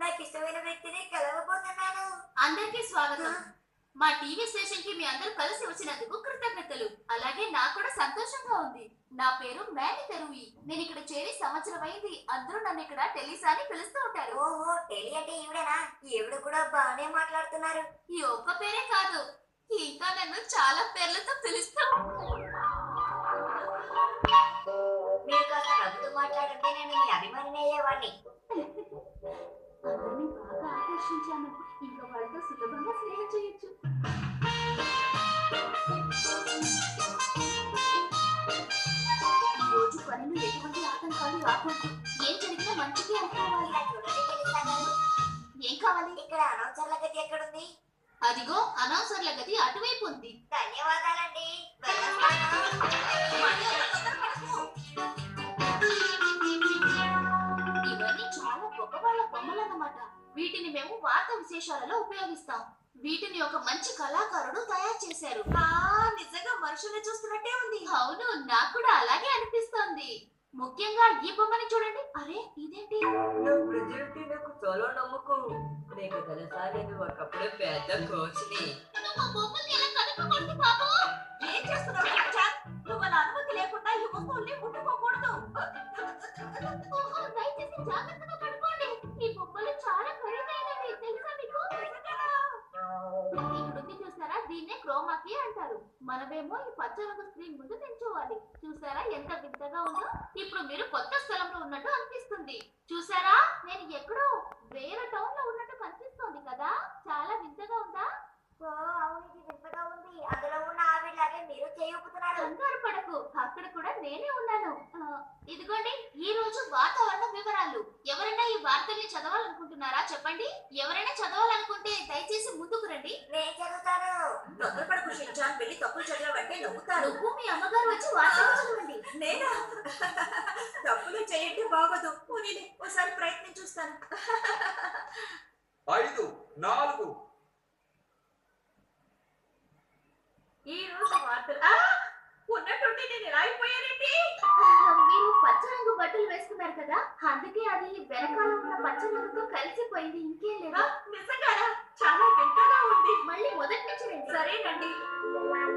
నాకు ఇష్టమైన వ్యక్తిని కలవబోతున్నాను. అందరికీ స్వాగతం. మా టీవీ స్టేషన్ కి మీ అందరూ కలిసి వచ్చినందుకు కృతజ్ఞతలు. అలాగే నాకు కూడా సంతోషంగా ఉంది. నా పేరు మేని తెరువి. నేను ఇక్కడ చేరి సంవత్సరం అయింది. అందరూ నన్ను ఇక్కడ టెలిసా అని పిలుస్తూ ఉంటారు. ఓహో, టెలి అంటే ఈవిడేనా? ఈవిడ కూడా బాగానే మాట్లాడుతున్నారు. ఈ ఒక్క పేరే కాదు, ఇంకా నన్ను చాలా పేర్లతో పిలుస్తూ మీరు కాస్త నవ్వుతూ మాట్లాడుంటే నేను మీ అభిమానిని అయ్యేవాడిని. అందరినీ బాగా ఆకర్షించాను. ఇంకా వాళ్ళతో సులభంగా స్నేహం చేయొచ్చు. ఈ రోజు పనిలో ఎటువంటి ఆటంకాలు రాకూడదు. ఏం జరిగినా మంచిగా అనుకోవాలి. ఇలా చూడండి టెలిసా గారు, ఏం కావాలి? ఇక్కడ అనౌన్సర్ల గది ఎక్కడుంది? అదిగో అనౌన్సర్ల గది అటువైపు ఉంది. ధన్యవాదాలండి. వెళ్ళొస్తాను. ఇవన్నీ చాలా గొప్పవాళ్ళ బొమ్మలన్నమాట. వీటిని మేము వార్తా విశేషాలలో ఉపయోగిస్తాం. వీటిని ఒక మంచి కళాకారుడు తయారు చేశారు. నిజంగా మనుషుల్ని చూస్తున్నట్టే ఉంది. అవును, నాకు కూడా అలాగే అనిపిస్తోంది. ముఖ్యంగా ఈ బొమ్మని చూడండి. అరే ఇదేంటి? నా ప్రజెంట్ నాకు చాలా నమ్మకం. నీకు తెలుసా, నేను ఒకప్పుడు పెద్ద కోచ్ని. నువ్వు ఆ బొమ్మల్ని ఎలా కనుక్కోకూడదు బాబు. ఏం చేస్తున్నావు కించాన్? నువ్వు మన అనుమతి లేకుండా ఈ వస్తువుల్ని ముట్టుకోకూడదు. ఓహో, దయచేసి జాగ్రత్తగా పడుకోండి. ఈ బొమ్మలు చాలా ఖరీదైనవి, తెలుసా మీకు? ఇక్కడుంది చూసారా, దీన్నే క్రోమాకీ అంటారు. మనమేమో ఈ పచ్చ రంగు స్క్రీన్ ముందు నిల్చోవాలి. చూసారా ఎంత వింతగా ఉందో? ఇప్పుడు మీరు కొత్త స్థలంలో ఉన్నట్టు అనిపిస్తుంది. చూసారా, నేను ఎక్కడో వేరే టౌన్ లో ఉన్నట్టు కనిపిస్తోంది కదా. చాలా వింతగా ఉందా? ఓ, అవును, ఇది వింతగా ఉంది. అందులో ఉన్న ఆవిడలాగే మీరు చేయూపుతున్నారు. కంగారు పడకు, అక్కడ కూడా నేనే ఉన్నాను. ఇదిగోండి ఈ రోజు వాతావరణ వివరాలు. ఎవరైనా ఈ వార్తల్ని చదవాలనుకుంటున్నారా? చెప్పండి. ఎవరైనా చదవాలనుకుంటే దయచేసి ముందుకు రండి. నేను చదువుతాను. తొందరపడకు షించాన్, వెళ్ళి తప్పులు చదివావంటే నవ్వుతారు. నువ్వు మీ అమ్మగారు వచ్చి వార్తలు చదవండి. నేనా? తప్పులు చేయండి బాగోదు. పోనీలే, ఓసారి ప్రయత్నం చూస్తాను. 5, 4. ఈ రోజు వార్తలు ఉన్నట్టుండి నేను ఇలా అయిపోయానండి. మీరు పచ్చ రంగు బట్టలు వేసుకున్నారు కదా, అందుకే అది వెనకాల ఉన్న పచ్చ రంగుతో కలిసిపోయింది. ఇంకేం లేదు. నిజంగానా? చాలా వింతగా ఉంది. మళ్ళీ మొదటి నుంచి రండి. సరేనండి.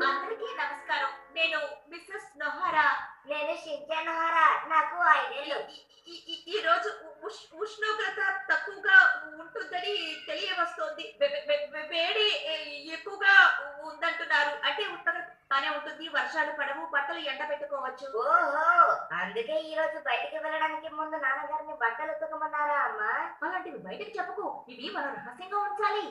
అందరికీ నమస్కారం. నేను మిస్సెస్ నొహారా. నేను షించాన్ హారా. నాకు 5 ఏళ్ళు. ఈ రోజు ఉష్ణోగ్రత తక్కువగా ఉంటుందని తెలియవస్తోంది. వేడి ఎక్కువగా ఉందంటున్నారు. అంటే ఉత్తరగానే ఉంటుంది. వర్షాలు పడవు, బట్టలు ఎండ పెట్టుకోవచ్చు. ఓహో, అందుకే ఈ రోజు బయటికి వెళ్ళడానికి ముందు నాన్నగారిని బట్టలు ఉతకమన్నారా అమ్మా? అలాంటివి బయటకు చెప్పకు, ఇవి మనం రహస్యంగా ఉంచాలి.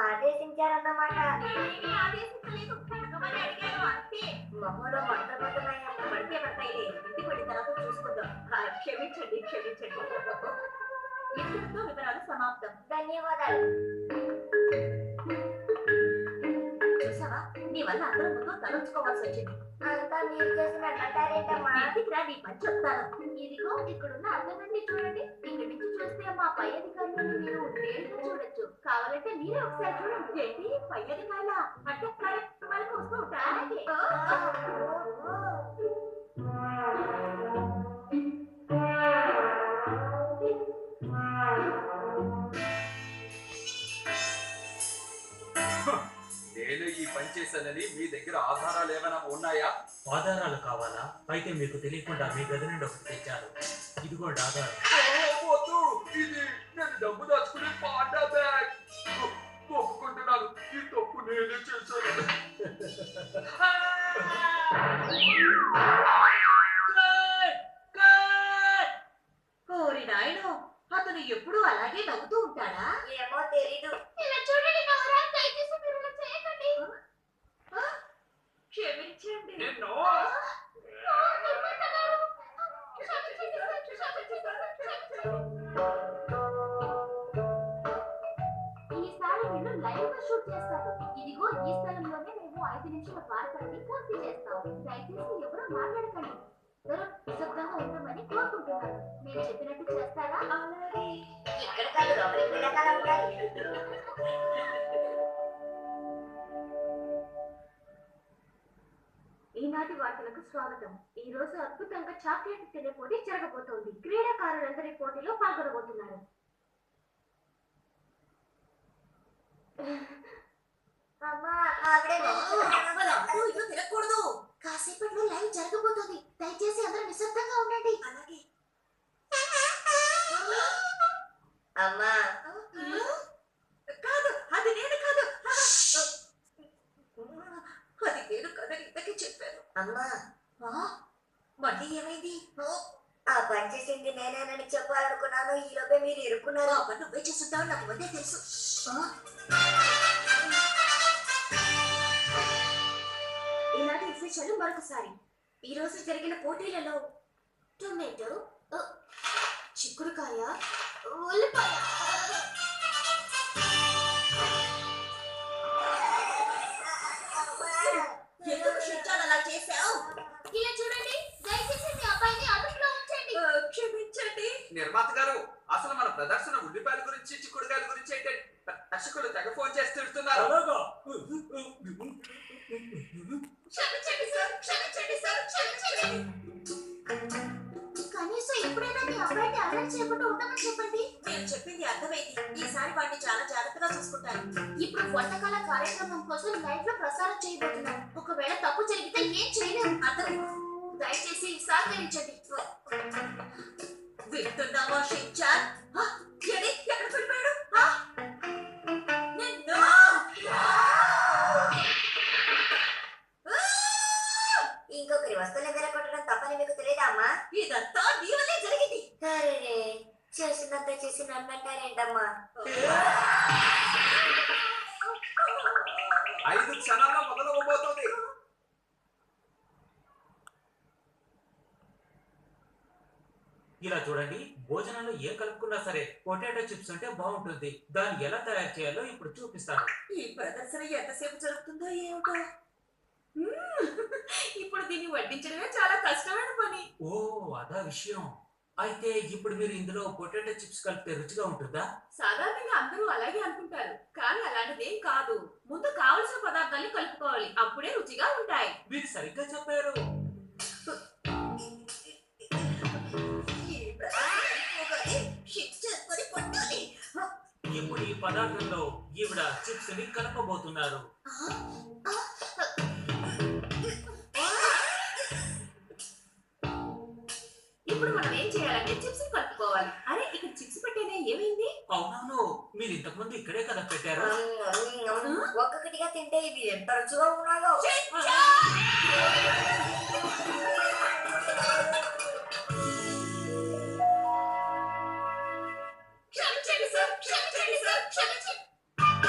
ఆదేశించారన్నమాట. నేనేమీ ఆదేశించలేదు, ఉతకమని అడిగాను అంతే. మొహంలో మంటలు పడుతున్నాయమ్మా. పడితే పడతాయిలే, ఇంటికి వెళ్ళిన తర్వాత చూసుకుందాం. క్షమించండి. ఇంతటితో వివరాలు సమాప్తం. ధన్యవాదాలు. చూసావా, నీ వల్ల అందరూ ముందు తలంచుకోవాల్సి వచ్చింది. అంతా మీరు చేసినట్టారేంటమ్మా? ఇంటికి రా, నీ పని చెప్తాను. ఇదిగో ఇక్కడున్న అర్థమన్నీ చూడండి. ఇక్కడి నుంచి చూస్తే మా పై అధికారులను మీరు నేరుగా చూడొచ్చు. కావాలంటే మీరే ఒకసారి చూడండి. ఏంటి పై అధికారుల అంటే కార్యక్రమాలకు వస్తూ ఉంటారా? నేను ఈ పని చేశానని మీ దగ్గర ఆధారాలు ఏమైనా ఉన్నాయా? ఆధారాలు కావాలా? అయితే మీకు తెలియకుండా మీ గది నుండి ఒకటి తెచ్చారు. ఇదిగోండి ఆధారం. వద్దు, ఇది నేను డబ్బు దాచుకునే పాండా బ్యాగ్. ఒప్పుకుంటున్నాను, ఈ తప్పు నేనే చేశాను. ఓరి నాయనో, అతను ఎప్పుడూ అలాగే నవ్వుతూ ఉంటాడా? ఏమో తెలీదు. ఇలా చూడండి నవరా, దయచేసి మీరు ఇలా చేయకండి. క్షమించండి. నిన్ను నిర్మాత గారు, క్షమించండి. ఈసారి వీళ్ళు లైవ్ గా షూట్ చేస్తారు. ఇదిగో ఈ స్థలంలోనే మేము 5 నిమిషాల వార్తల్ని పూర్తి చేస్తాం. దయచేసి ఎవరూ మాట్లాడకండి. నిశ్శబ్దంగా ఉండమని కోరుకుంటున్నాను. మీరు చెప్పినట్టు చేస్తారా? ఇక్కడ కాదు, లోపలికి వెళ్ళాలమ్మా. ఈనాటి వార్తలకు స్వాగతం. ఈ రోజు అద్భుతంగా చాక్లెట్ తినే పోటీ జరగబోతోంది. క్రీడాకారులందరి పోటీలో పాల్గొనబోతున్నారు. అమ్మా ఆవిడే తిరగకూడదు. కాసేపట్లో లైవ్ జరగబోతోంది. దయచేసి అందరూ నిశ్శబ్దంగా ఉండండి. అలాగే అమ్మా కాదు, అది నేను కాదు. అది నేను కదని ఇంతకీ చెప్పాను. అమ్మా మళ్ళీ ఏమైంది? ఆ పని చేసింది నేనేనని చెప్పాలనుకున్నాను. ఈ లోపే మీరు ఇరుక్కున్నారు. ఆ పని నువ్వే చేస్తుంటావు, నాకు ముందే తెలుసు. ఇలాంటి విశేషాలు మరొకసారి. ఈ రోజు జరిగిన పోటీలలో టొమాటో, చిక్కుడుకాయ, ఉల్లిపాయ, ఎందుకు షించాన్ అలా చేశావు? ఇలా చూడండి. దయచేసి మీ అబ్బాయిని అదుపులో ఉంచండి. క్షమించండి. నిర్మాత గారు, అసలు మన ప్రదర్శన ఉల్లిపాయల గురించి చిక్కుడుకాయల గురించి అయితే దర్శకులు తెగ ఫోన్ చేసి తిడుతున్నారు. అలాగా క్షమించండి సార్, క్షమించండి సార్, క్షమించండి. కనీసం ఎప్పుడైనా మీ అబ్బాయిని అలర్ట్ చేయకుండా ఉండమని చెప్పండి. నేను చెప్పింది అర్థమైంది. ఈసారి వాడిని చాలా జాగ్రత్తగా చూసుకుంటాను. ఇప్పుడు వంటకాల కార్యక్రమం కోసం లైవ్ లో ప్రసారం చేయబోతున్నాం. ఒకవేళ తప్పు జరిగితే ఏం చేయలేము. అర్థమైంది. దయచేసి సహకరించండి. వింటున్నావా షించాన్? ఎక్కడికి వెళ్ళిపోయాడు? నిన్ను ఇంకొకరి వస్తువులు ఎగరగొట్టడం తప్పని మీకు తెలియదా అమ్మా? ఇదంతా నీ వల్లే జరిగింది. సరే చేసినంత చేసి నన్నంటారేంటమ్మా? 5 క్షణాల్లో మొదలవబోతోంది. ఇలా చూడండి, భోజనంలో ఏం కలుపుకున్నా సరే పొటాటో చిప్స్ అంటే బాగుంటుంది. దాన్ని ఎలా తయారు చేయాలో ఇప్పుడు చూపిస్తాను. ఈ ప్రదర్శన ఎంతసేపు జరుగుతుందో ఏమిటో. ఇప్పుడు దీన్ని వడ్డించడమే చాలా కష్టమైన పని. ఓ అదా విషయం. అయితే ఇప్పుడు మీరు ఇందులో పొటాటో చిప్స్ కలిపితే రుచిగా ఉంటుందా? సాధారణంగా అందరూ అలాగే అనుకుంటారు, కానీ అలాంటిదేం కాదు. ముందు కావలసిన పదార్థాన్ని కలుపుకోవాలి, అప్పుడే రుచిగా ఉంటాయి. మీరు సరిగ్గా చెప్పారు. ఇప్పుడు ఈ పదార్థంలో ఈవిడ చిప్స్ ని కలపబోతున్నారు. ఇప్పుడు మనం ఏం చేయాలంటే చిప్స్ కలుపుకోవాలి. అరే, ఇక్కడ చిప్స్ పెట్టేనే ఏమైంది? అవునవును, మీరు ఇంతకు ముందు ఇక్కడే కదా పెట్టారు. ఒక్కొక్కటిగా తింటే ఇవి ఎంత రుచిగా ఉన్నాయో. క్షమించండి సార్, క్షమించండి సార్, క్షమించండి.